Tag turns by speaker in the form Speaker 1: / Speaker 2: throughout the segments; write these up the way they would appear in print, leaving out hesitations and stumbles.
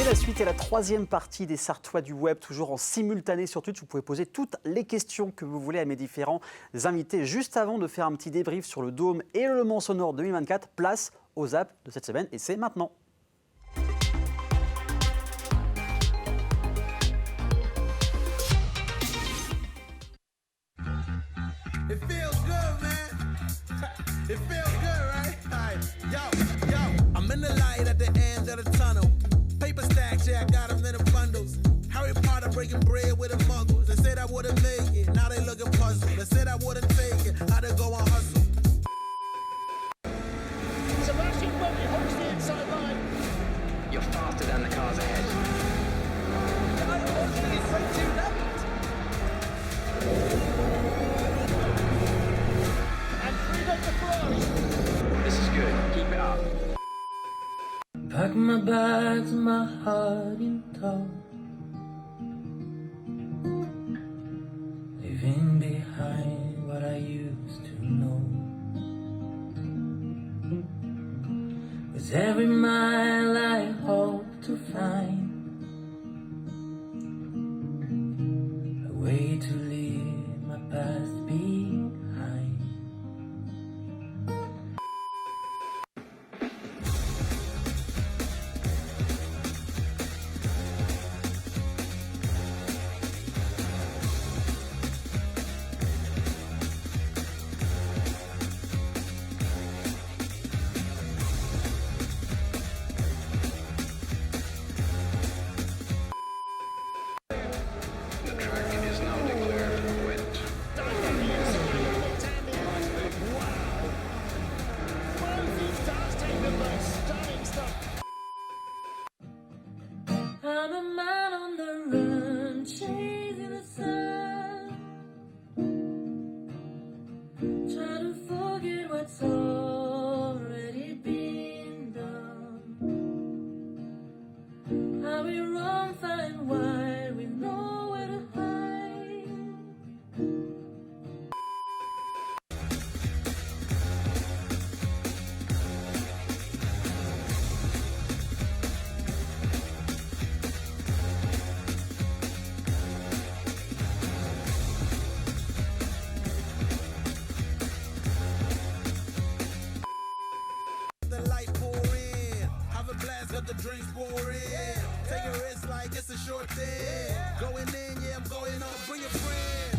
Speaker 1: C'est la suite et la troisième partie des Sartois du Web, toujours en simultané sur Twitch. Vous pouvez poser toutes les questions que vous voulez à mes différents invités. Juste avant de faire un petit débrief sur le Dôme et le Le Mans Sonore 2024, place au Zap de cette semaine et c'est maintenant.
Speaker 2: It feels good, man. It feels good, right? Yo, I'm in the light at the end of the tunnel. Paper stacks, yeah, I got them in the bundles. Harry Potter breaking bread with the muggles. They said I wouldn't make it, now they looking puzzled. They said I wouldn't take it, how to go and hustle.
Speaker 3: Sebastian Buemi holds the inside line.
Speaker 4: You're faster than the cars ahead.
Speaker 3: And freedom to France.
Speaker 4: This is good. Keep it up.
Speaker 5: Pack my bags, my heart in tow. Leaving behind what I used to know. With every mile I hope to find a way to leave my past behind.
Speaker 4: The track is now declared wet.
Speaker 3: Stunning stuff.
Speaker 5: I'm a man on the run, chasing the sun. Trying to forget what's already been done. I will run far and wide with nowhere to hide.
Speaker 2: The light pour in, have a blast, let the drinks pour in. Take a risk like it's a short thing. Going in, yeah, I'm going on, bring a friend.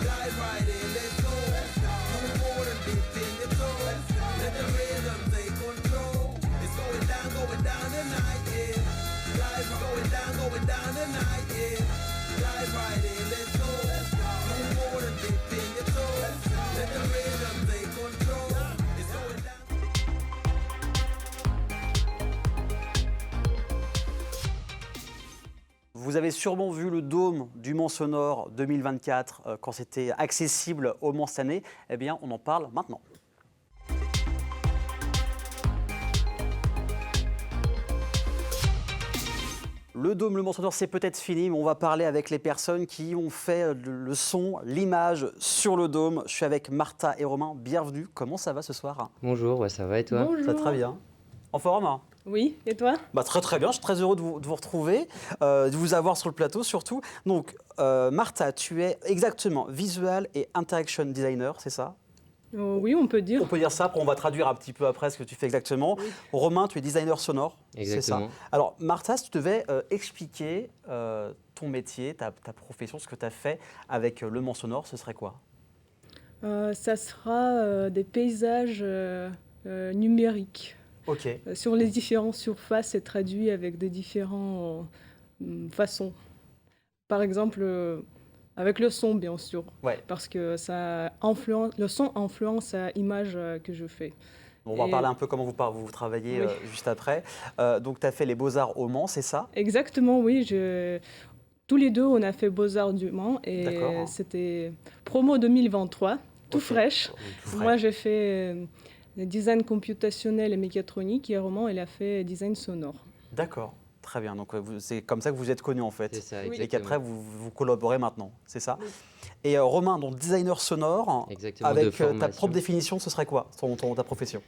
Speaker 2: Dive right in, let's go. Move forward and dip in the toe. Let the rhythm take control. It's going down tonight, yeah. Life going down tonight, yeah. Dive right in, let's go. Move forward and dip in the toe. Let the rhythm take control. It's going down.
Speaker 1: Vous avez sûrement vu le Dôme du Mans Sonore 2024 quand c'était accessible au Mans cette année. Eh bien, on en parle maintenant. Le Dôme, le Mans Sonore, c'est peut-être fini, mais on va parler avec les personnes qui ont fait le son, l'image sur le Dôme. Je suis avec Martha et Romain. Bienvenue. Comment ça va ce soir?
Speaker 6: Bonjour, ouais, ça va et toi?
Speaker 1: Ça va très bien. En forme?
Speaker 7: Oui, et toi?
Speaker 1: Très très bien, je suis très heureux de vous retrouver, de vous avoir sur le plateau surtout. Donc Martha, tu es exactement visual et interaction designer, c'est ça?
Speaker 7: Oui, on peut dire.
Speaker 1: On peut dire ça, après on va traduire un petit peu après ce que tu fais exactement.
Speaker 7: Oui.
Speaker 1: Romain, tu es designer sonore, c'est ça?
Speaker 6: Exactement.
Speaker 1: Alors Martha, si tu devais expliquer ton métier, ta profession, ce que tu as fait avec le Mans Sonore, ce serait quoi?
Speaker 7: Ça sera des paysages numériques.
Speaker 1: Ok,
Speaker 7: Sur les différentes surfaces, c'est traduit avec des différentes façons. Par exemple, avec le son, bien sûr,
Speaker 1: ouais.
Speaker 7: parce que le son influence l'image que je fais.
Speaker 1: On va
Speaker 7: Et-
Speaker 1: parler un peu comment vous travaillez
Speaker 7: Oui.
Speaker 1: juste après. Donc tu as fait les Beaux-Arts au Mans, c'est ça?
Speaker 7: Exactement, oui. Tous les deux, on a fait Beaux-Arts du Mans et
Speaker 1: D'accord.
Speaker 7: c'était promo 2023, tout
Speaker 1: Ok.
Speaker 7: fraîche.
Speaker 1: Tout frais.
Speaker 7: Moi, j'ai fait design computationnel et mécatronique et Roman, il a fait design sonore.
Speaker 1: D'accord, très bien. Donc c'est comme ça que vous êtes connus en fait.
Speaker 6: C'est ça,
Speaker 1: Et
Speaker 6: exactement.
Speaker 1: qu'après vous collaborez maintenant, c'est ça?
Speaker 7: Oui.
Speaker 1: Et Romain, donc designer sonore,
Speaker 6: Exactement, de
Speaker 1: avec ta
Speaker 6: formation.
Speaker 1: propre définition, ce serait quoi ta profession?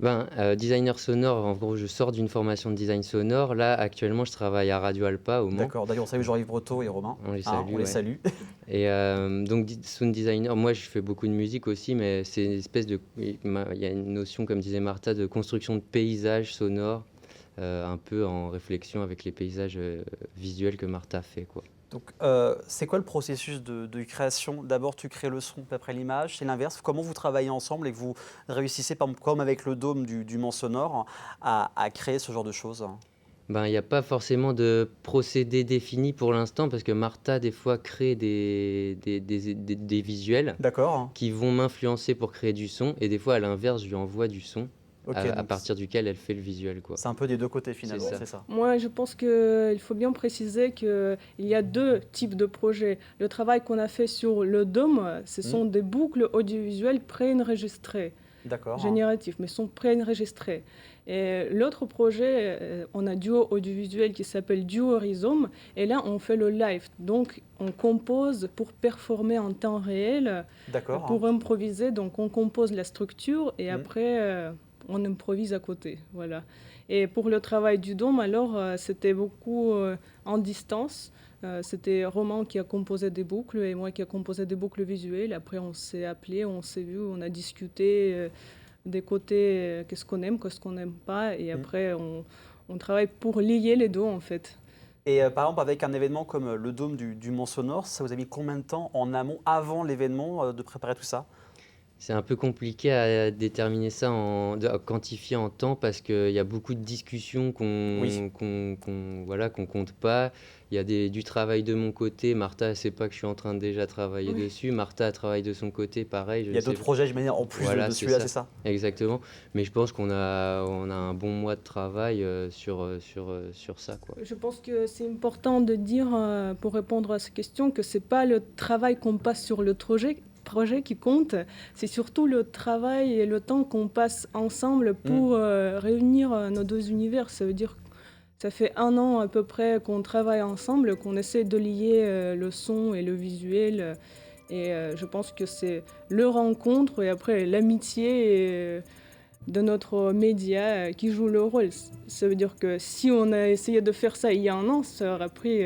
Speaker 6: Designer sonore, en gros, je sors d'une formation de design sonore. Là, actuellement, je travaille à Radio Alpa au Mans.
Speaker 1: D'accord, d'ailleurs on salue Jean-Yves Breteau et Romain.
Speaker 6: On les
Speaker 1: Hein,
Speaker 6: salue,
Speaker 1: on les
Speaker 6: ouais.
Speaker 1: salue.
Speaker 6: Et donc, sound designer, moi, je fais beaucoup de musique aussi, mais c'est une espèce de. Il y a une notion, comme disait Martha, de construction de paysages sonores, un peu en réflexion avec les paysages visuels que Martha fait, quoi.
Speaker 1: Donc, c'est quoi le processus de création? D'abord, tu crées le son, puis après l'image. C'est l'inverse. Comment vous travaillez ensemble et que vous réussissez, par exemple, comme avec le dôme du Mans Sonore, à créer ce genre de choses?
Speaker 6: Il n'y a pas forcément de procédé défini pour l'instant, parce que Martha, des fois, crée des visuels
Speaker 1: D'accord.
Speaker 6: qui vont m'influencer pour créer du son, et des fois, à l'inverse, je lui envoie du son
Speaker 1: Ok,
Speaker 6: à
Speaker 1: donc
Speaker 6: partir duquel elle fait le visuel, quoi.
Speaker 1: c'est un peu des deux côtés finalement,
Speaker 6: C'est ça.
Speaker 1: c'est ça.
Speaker 7: Moi, je pense qu'il faut bien préciser qu'il y a deux types de projets. Le travail qu'on a fait sur le dôme, ce sont des boucles audiovisuelles préenregistrées,
Speaker 1: D'accord.
Speaker 7: génératifs, mais sont préenregistrées. Et l'autre projet, on a duo audiovisuel qui s'appelle Duo Rhizome, et là, on fait le live. Donc, on compose pour performer en temps réel,
Speaker 1: D'accord.
Speaker 7: pour improviser. Donc, on compose la structure et après, on improvise à côté. Voilà. Et pour le travail du dôme, alors, c'était beaucoup en distance. C'était Roman qui a composé des boucles et moi qui a composé des boucles visuelles. Après, on s'est appelé, on s'est vu, on a discuté des côtés, qu'est-ce qu'on aime, qu'est-ce qu'on n'aime pas. Et après, on travaille pour lier les deux, en fait.
Speaker 1: Et par exemple, avec un événement comme le dôme du Mans Sonore, ça vous a mis combien de temps en amont, avant l'événement, de préparer tout ça?
Speaker 6: C'est un peu compliqué à déterminer ça, à quantifier en temps, parce qu'il y a beaucoup de discussions
Speaker 1: Oui.
Speaker 6: qu'on compte pas. Il y a du travail de mon côté. Martha, elle sait pas que je suis en train de déjà travailler dessus. Martha travaille de son côté, pareil.
Speaker 1: Il y a d'autres projets, j'imagine, en plus
Speaker 6: Voilà,
Speaker 1: de
Speaker 6: c'est
Speaker 1: celui-là,
Speaker 6: ça.
Speaker 1: c'est ça?
Speaker 6: Exactement. Mais je pense qu'on a un bon mois de travail sur ça, quoi.
Speaker 7: Je pense que c'est important de dire, pour répondre à cette question, que c'est pas le travail qu'on passe sur le projet qui compte, c'est surtout le travail et le temps qu'on passe ensemble pour réunir nos deux univers. Ça veut dire que ça fait 1 an à peu près qu'on travaille ensemble, qu'on essaie de lier le son et le visuel. Et je pense que c'est le rencontre et après l'amitié de notre média qui joue le rôle. Ça veut dire que si on a essayé de faire ça il y a 1 an, ça aurait pris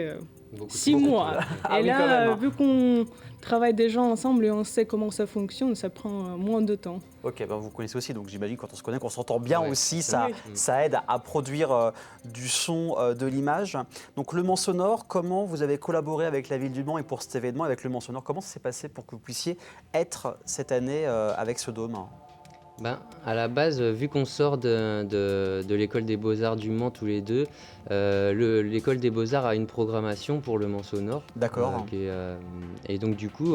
Speaker 7: 6 mois.
Speaker 1: Ah
Speaker 7: Et
Speaker 1: oui, quand
Speaker 7: là,
Speaker 1: même, hein.
Speaker 7: vu qu'on travaille déjà ensemble et on sait comment ça fonctionne, ça prend moins de temps.
Speaker 1: Ok, vous connaissez aussi, donc j'imagine quand on se connaît, qu'on s'entend bien
Speaker 6: Ouais,
Speaker 1: aussi,
Speaker 6: c'est
Speaker 1: ça,
Speaker 6: vrai.
Speaker 1: ça aide à produire du son, de l'image. Donc le Mans Sonore, comment vous avez collaboré avec la ville du Mans et pour cet événement avec le Mans Sonore, comment ça s'est passé pour que vous puissiez être cette année avec ce dôme?
Speaker 6: À la base, vu qu'on sort de l'école des Beaux-Arts du Mans tous les deux, l'école des Beaux-Arts a une programmation pour le Mans Sonore.
Speaker 1: D'accord.
Speaker 6: Et donc du coup,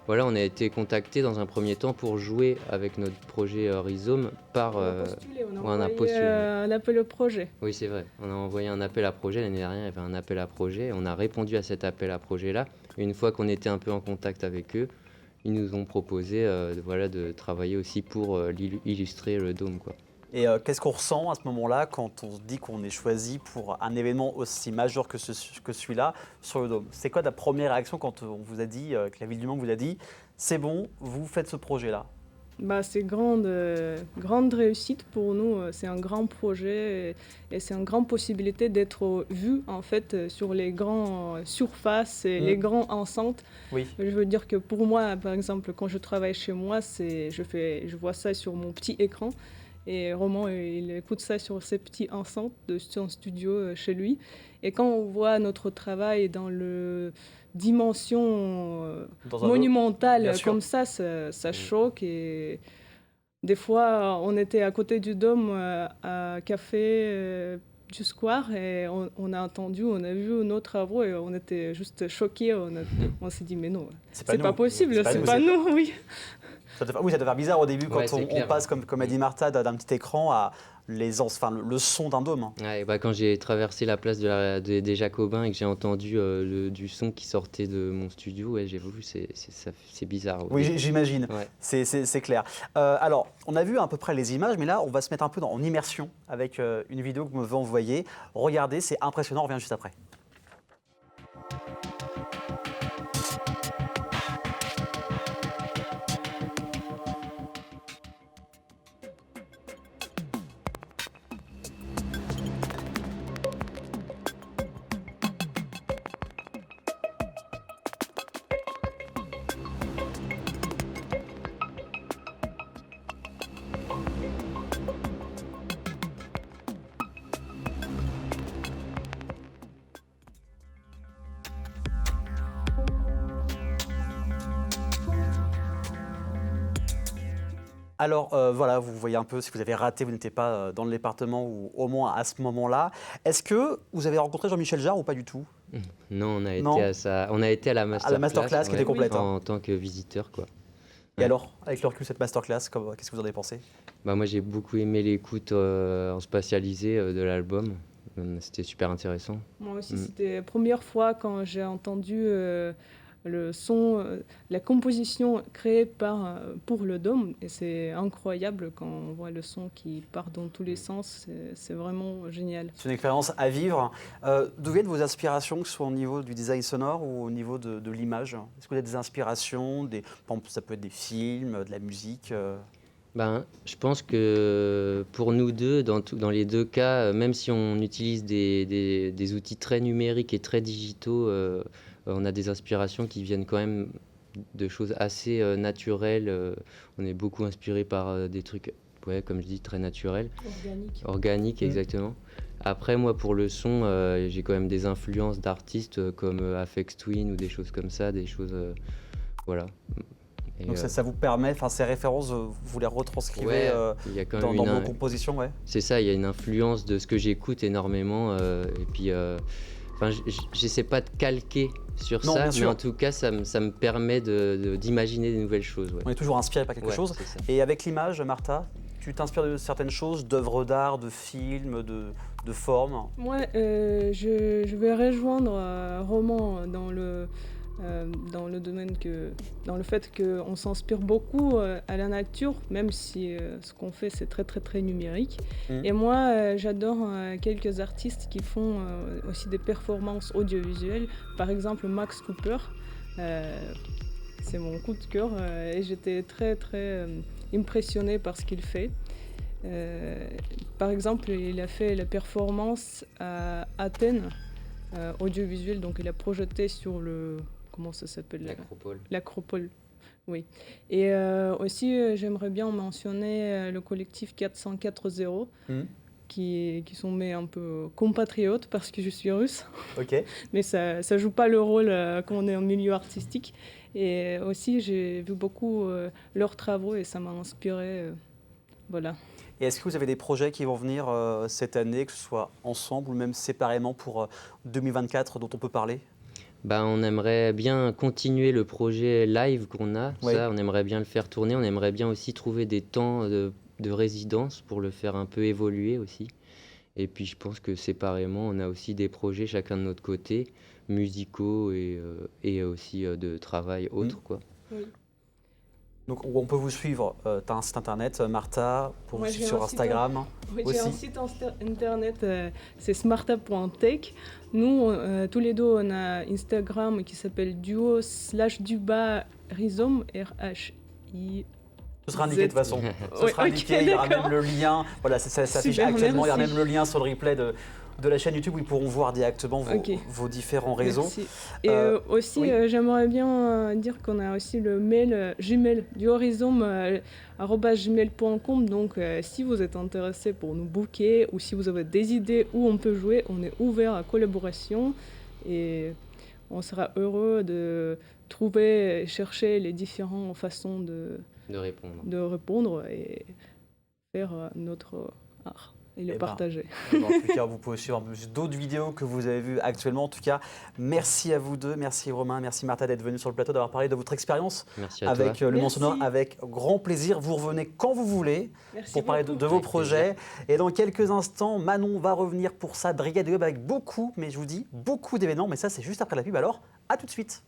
Speaker 6: voilà, on a été contactés dans un premier temps pour jouer avec notre projet Rhizome par...
Speaker 7: On
Speaker 6: on a
Speaker 7: a
Speaker 6: postulé.
Speaker 7: un appel au projet.
Speaker 6: Oui, c'est vrai. On a envoyé un appel à projet. L'année dernière, il y avait un appel à projet. On a répondu à cet appel à projet-là. Une fois qu'on était un peu en contact avec eux, ils nous ont proposé de travailler aussi pour illustrer le dôme, quoi.
Speaker 1: Et qu'est-ce qu'on ressent à ce moment-là quand on se dit qu'on est choisi pour un événement aussi majeur que celui-là sur le dôme? C'est quoi ta première réaction quand on vous a dit, que la ville du Mans vous a dit, c'est bon, vous faites ce projet-là?
Speaker 7: C'est grande réussite pour nous. C'est un grand projet et c'est une grande possibilité d'être vu en fait sur les grandes surfaces et les grandes enceintes.
Speaker 1: Oui.
Speaker 7: Je veux dire que pour moi, par exemple, quand je travaille chez moi, je vois ça sur mon petit écran. Et Roman, il écoute ça sur ses petits enceintes de son studio chez lui. Et quand on voit notre travail dans le dimension
Speaker 1: Dans un
Speaker 7: monumentale
Speaker 1: bien sûr.
Speaker 7: comme ça choque. Et des fois, on était à côté du dôme à café du square et on a entendu, on a vu nos travaux et on était juste choqués. On s'est dit, mais non, c'est pas
Speaker 1: nous.
Speaker 7: possible,
Speaker 1: C'est pas
Speaker 7: c'est
Speaker 1: nous,
Speaker 7: pas
Speaker 1: c'est-
Speaker 7: nous, oui.
Speaker 1: Ça doit faire bizarre au début quand
Speaker 6: Ouais, c'est
Speaker 1: on
Speaker 6: clair.
Speaker 1: passe, comme a dit Martha, d'un petit écran à le son d'un dôme.
Speaker 6: Ouais, quand j'ai traversé la place des Jacobins et que j'ai entendu du son qui sortait de mon studio, ouais, j'ai vu, c'est bizarre.
Speaker 1: Oui, j'imagine,
Speaker 6: Ouais.
Speaker 1: c'est clair. Alors, on a vu à peu près les images, mais là, on va se mettre un peu en immersion avec une vidéo que vous m'avez envoyée. Regardez, c'est impressionnant, on revient juste après. Alors voilà, vous voyez un peu, si vous avez raté, vous n'étiez pas dans le département ou au moins à ce moment-là. Est-ce que vous avez rencontré Jean-Michel Jarre ou pas du tout?
Speaker 6: Non,
Speaker 1: Non.
Speaker 6: On a été à la masterclass,
Speaker 1: qui était complète, hein.
Speaker 6: en tant que visiteur, quoi.
Speaker 1: Et
Speaker 6: Ouais.
Speaker 1: alors, avec le recul, cette masterclass, qu'est-ce que vous en avez pensé?
Speaker 6: Bah, moi, j'ai beaucoup aimé l'écoute en spatialisé de l'album. C'était super intéressant.
Speaker 7: Moi aussi,
Speaker 6: Mm.
Speaker 7: c'était la première fois quand j'ai entendu le son, la composition créée pour le dôme. Et c'est incroyable quand on voit le son qui part dans tous les sens. C'est vraiment génial.
Speaker 1: C'est une expérience à vivre. D'où viennent vos inspirations, que ce soit au niveau du design sonore ou au niveau de l'image? Est-ce que vous avez des inspirations, par exemple, ça peut être des films, de la musique
Speaker 6: Ben, je pense que pour nous deux, dans les deux cas, même si on utilise des outils très numériques et très digitaux, on a des inspirations qui viennent quand même de choses assez naturelles. On est beaucoup inspiré par des trucs, ouais, comme je dis, très naturels,
Speaker 7: Organique.
Speaker 6: organiques, exactement. Après, moi, pour le son, j'ai quand même des influences d'artistes comme Aphex Twin ou des choses comme ça, des choses, voilà. Et,
Speaker 1: Donc ça vous permet, enfin ces références, vous les retranscrivez
Speaker 6: ouais, il y a quand
Speaker 1: dans
Speaker 6: même
Speaker 1: vos compositions, ouais.
Speaker 6: c'est ça, il y a une influence de ce que j'écoute énormément. Et puis, enfin, j'essaie pas de calquer sur
Speaker 1: Non,
Speaker 6: ça,
Speaker 1: bien
Speaker 6: mais
Speaker 1: sûr.
Speaker 6: en tout cas, ça me permet d'imaginer des nouvelles choses. Ouais.
Speaker 1: On est toujours inspiré par quelque
Speaker 6: Ouais,
Speaker 1: chose.
Speaker 6: c'est ça.
Speaker 1: Et avec l'image, Martha, tu t'inspires de certaines choses, d'œuvres d'art, de films, de formes?
Speaker 7: Moi, je vais rejoindre Roman dans le domaine dans le fait qu'on s'inspire beaucoup à la nature, même si ce qu'on fait c'est très très très numérique. Et moi, j'adore quelques artistes qui font aussi des performances audiovisuelles. Par exemple, Max Cooper, c'est mon coup de cœur et j'étais très très impressionnée par ce qu'il fait. Par exemple, il a fait la performance à Athènes audiovisuelle, donc il a projeté sur comment ça s'appelle
Speaker 6: L'Acropole.
Speaker 7: L'Acropole, oui. Et aussi, j'aimerais bien mentionner le collectif 404.0, qui sont mes un peu compatriotes parce que je suis russe,
Speaker 1: Ok.
Speaker 7: mais ça joue pas le rôle quand on est en milieu artistique. Et aussi, j'ai vu beaucoup leurs travaux et ça m'a inspiré. Voilà.
Speaker 1: Et est-ce que vous avez des projets qui vont venir cette année, que ce soit ensemble ou même séparément pour 2024 dont on peut parler?
Speaker 6: Bah, on aimerait bien continuer le projet live qu'on a.
Speaker 1: Oui.
Speaker 6: Ça, on aimerait bien le faire tourner. On aimerait bien aussi trouver des temps de résidence pour le faire un peu évoluer aussi. Et puis, je pense que séparément, on a aussi des projets chacun de notre côté, musicaux et aussi de travail autre, quoi.
Speaker 7: Oui.
Speaker 1: Donc on peut vous suivre, tu as un site internet, Martha, pour
Speaker 7: Moi,
Speaker 1: vous
Speaker 7: j'ai
Speaker 1: suivre sur
Speaker 7: un site
Speaker 1: Instagram.
Speaker 7: Oui,
Speaker 1: Aussi.
Speaker 7: j'ai un site internet, c'est smarta.tech. Nous, tous les deux, on a Instagram qui s'appelle duo/duba rhizome, R-H-I.
Speaker 1: Ce sera indiqué de toute façon. Ce
Speaker 7: Ouais,
Speaker 1: sera
Speaker 7: ok,
Speaker 1: indiqué, il y aura
Speaker 7: d'accord.
Speaker 1: même le lien. Voilà, ça s'affiche
Speaker 7: Super,
Speaker 1: actuellement. Il y aura
Speaker 7: merci.
Speaker 1: même le lien sur le replay de la chaîne YouTube où ils pourront voir directement
Speaker 7: Ok.
Speaker 1: vos différents réseaux.
Speaker 7: Merci. Et aussi,
Speaker 1: oui.
Speaker 7: j'aimerais bien dire qu'on a aussi le mail Gmail, duorhizome @gmail.com. Donc, si vous êtes intéressé pour nous booker ou si vous avez des idées où on peut jouer, on est ouvert à collaboration et on sera heureux de trouver et chercher les différentes façons
Speaker 6: De répondre.
Speaker 7: de répondre et faire notre art et le
Speaker 1: Eh ben,
Speaker 7: partager.
Speaker 1: En tout cas, vous pouvez suivre d'autres vidéos que vous avez vues actuellement. En tout cas, merci à vous deux. Merci Romain, merci Martha d'être venus sur le plateau, d'avoir parlé de votre expérience
Speaker 6: Merci à
Speaker 1: avec
Speaker 6: toi.
Speaker 1: Le Monde
Speaker 7: Merci.
Speaker 1: Sonore. Avec grand plaisir. Vous revenez quand vous voulez
Speaker 7: Merci
Speaker 1: pour parler
Speaker 7: beaucoup.
Speaker 1: de vos
Speaker 6: Avec
Speaker 1: projets. Et dans quelques instants, Manon va revenir pour sa brigade web avec beaucoup, mais je vous dis beaucoup d'événements. Mais ça, c'est juste après la pub. Alors, à tout de suite.